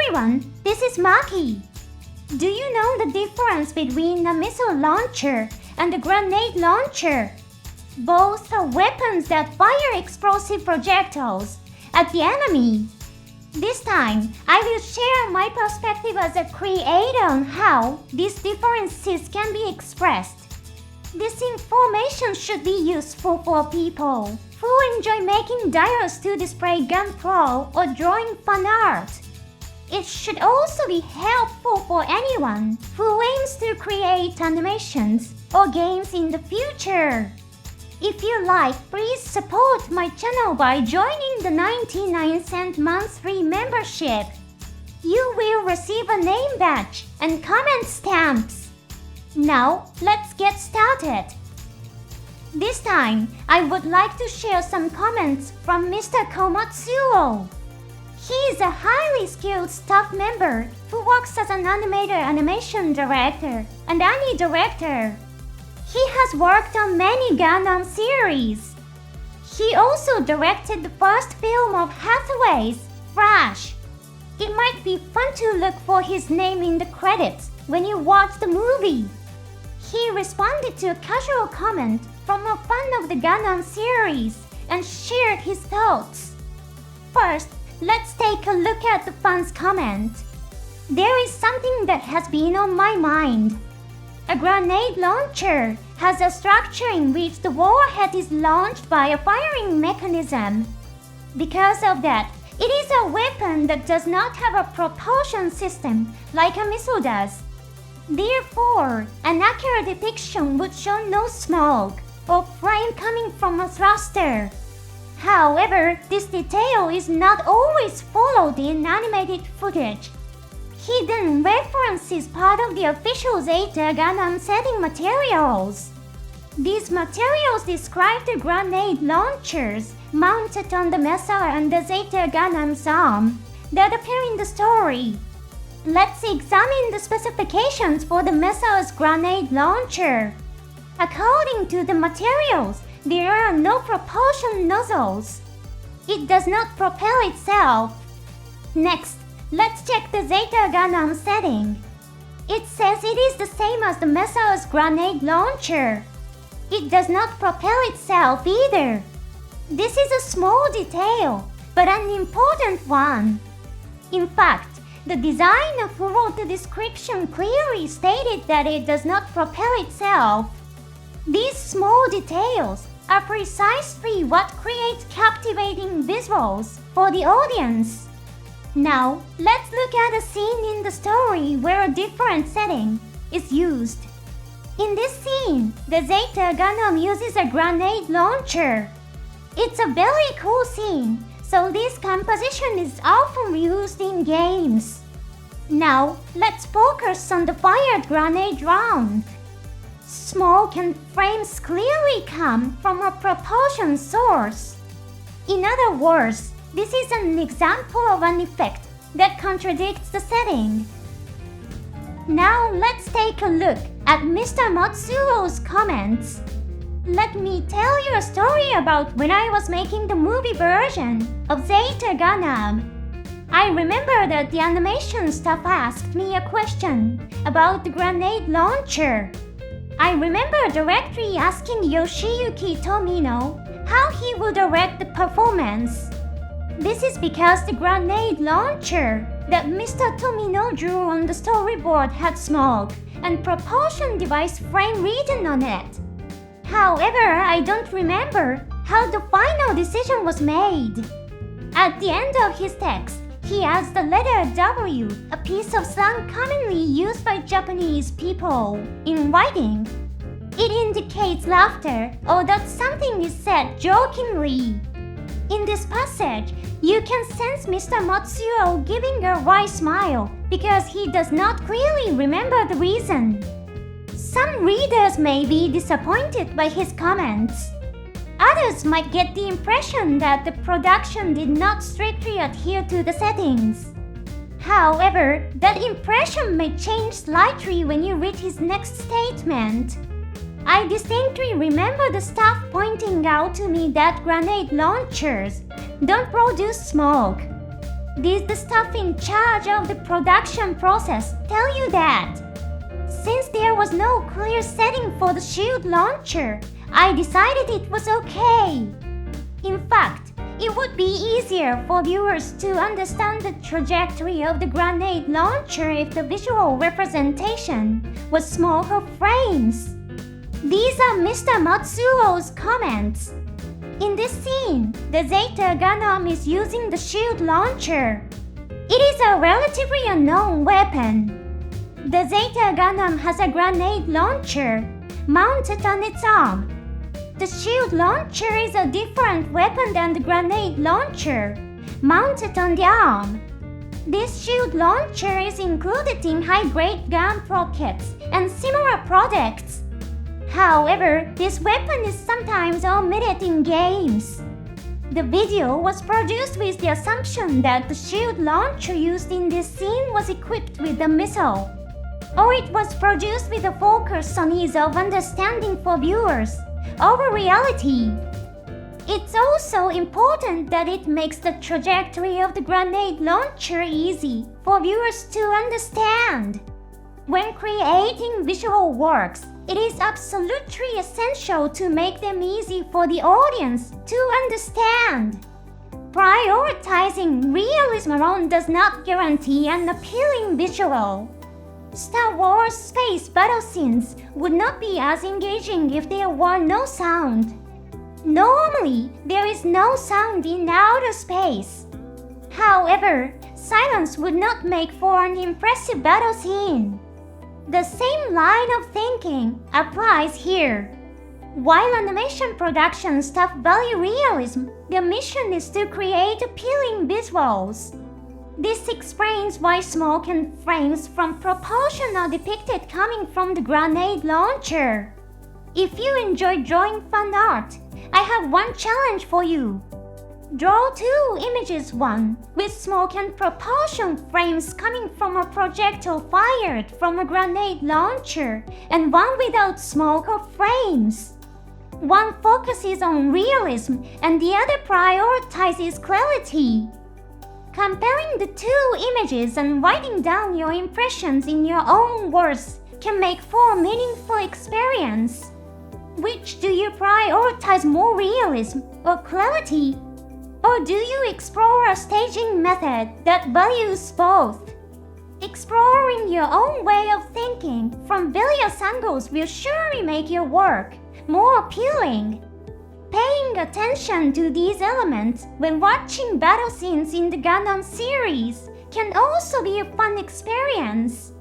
everyone, this is Maki. Do you know the difference between a missile launcher and a grenade launcher? Both are weapons that fire explosive projectiles at the enemy. This time, I will share my perspective as a creator on how these differences can be expressed. This information should be useful for people who enjoy making dials to display gunpowder or drawing fan art. It should also be helpful for anyone who aims to create animations or games in the future. If you like, please support my channel by joining the 99-cent monthly membership. You will receive a name badge and comment stamps. Now, let's get started. This time, I would like to share some comments from Mr. Komatsuo. He is a highly skilled staff member who works as an animator, animation director, and anime director. He has worked on many Gundam series. He also directed the first film of Hathaway's, Flash. It might be fun to look for his name in the credits when you watch the movie. He responded to a casual comment from a fan of the Gundam series and shared his thoughts. First, let's take a look at the fan's comment. There is something that has been on my mind. A grenade launcher has a structure in which the warhead is launched by a firing mechanism. Because of that, it is a weapon that does not have a propulsion system like a missile does. Therefore, an accurate depiction would show no smoke or flame coming from a thruster. However, this detail is not always followed in animated footage. Hidden reference is part of the official Z Gundam setting materials. These materials describe the grenade launchers mounted on the mecha and the Z Gundam's arm that appear in the story. Let's examine the specifications for the mecha's grenade launcher. According to the materials, there are no propulsion nozzles. It does not propel itself. Next, let's check the Z Gundam setting. It says it is the same as the mecha's grenade launcher. It does not propel itself either. This is a small detail, but an important one. In fact, the designer who wrote the description clearly stated that it does not propel itself. These small details are precisely what creates captivating visuals for the audience. Now, let's look at a scene in the story where a different setting is used. In this scene, the Z Gundam uses a grenade launcher. It's a very cool scene, so this composition is often used in games. Now, let's focus on the fired grenade round. Smoke and flames clearly come from a propulsion source. In other words, this is an example of an effect that contradicts the setting. Now let's take a look at Mr. Matsuo's comments. Let me tell you a story about when I was making the movie version of Z Gundam. I remember that the animation staff asked me a question about the grenade launcher. I remember directly asking Yoshiyuki Tomino how he would direct the performance. This is because the grenade launcher that Mr. Tomino drew on the storyboard had smoke and propulsion device frame written on it. However, I don't remember how the final decision was made. At the end of his text, he adds the letter W, a piece of slang commonly used by Japanese people in writing. It indicates laughter or that something is said jokingly. In this passage, you can sense Mr. Matsuo giving a wry smile because he does not clearly remember the reason. Some readers may be disappointed by his comments. Others might get the impression that the production did not strictly adhere to the settings. However, that impression may change slightly when you read his next statement. I distinctly remember the staff pointing out to me that grenade launchers don't produce smoke. Did the staff in charge of the production process tell you that? Since there was no clear setting for the shield launcher, I decided it was okay. In fact, it would be easier for viewers to understand the trajectory of the grenade launcher if the visual representation was smaller frames. These are Mr. Matsuo's comments. In this scene, the Zeta Gundam is using the shield launcher. It is a relatively unknown weapon. The Zeta Gundam has a grenade launcher mounted on its arm. The shield launcher is a different weapon than the grenade launcher mounted on the arm. This shield launcher is included in high-grade gun rockets and similar products. However, this weapon is sometimes omitted in games. The video was produced with the assumption that the shield launcher used in this scene was equipped with a missile, or it was produced with a focus on ease of understanding for viewers over reality. It's also important that it makes the trajectory of the grenade launcher easy for viewers to understand. When creating visual works, it is absolutely essential to make them easy for the audience to understand. Prioritizing realism alone does not guarantee an appealing visual. Star Wars space battle scenes would not be as engaging if there were no sound. Normally, there is no sound in outer space. However, silence would not make for an impressive battle scene. The same line of thinking applies here. While animation production staff value realism, their mission is to create appealing visuals. This explains why smoke and flames from propulsion are depicted coming from the grenade launcher. If you enjoy drawing fan art, I have one challenge for you. Draw 2 images, one with smoke and propulsion flames coming from a projectile fired from a grenade launcher, and one without smoke or flames. One focuses on realism and the other prioritizes clarity. Comparing the 2 images and writing down your impressions in your own words can make for a meaningful experience. Which do you prioritize, more realism or clarity? Or do you explore a staging method that values both? Exploring your own way of thinking from various angles will surely make your work more appealing. Paying attention to these elements when watching battle scenes in the Gundam series can also be a fun experience.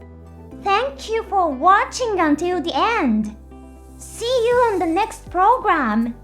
Thank you for watching until the end. See you on the next program.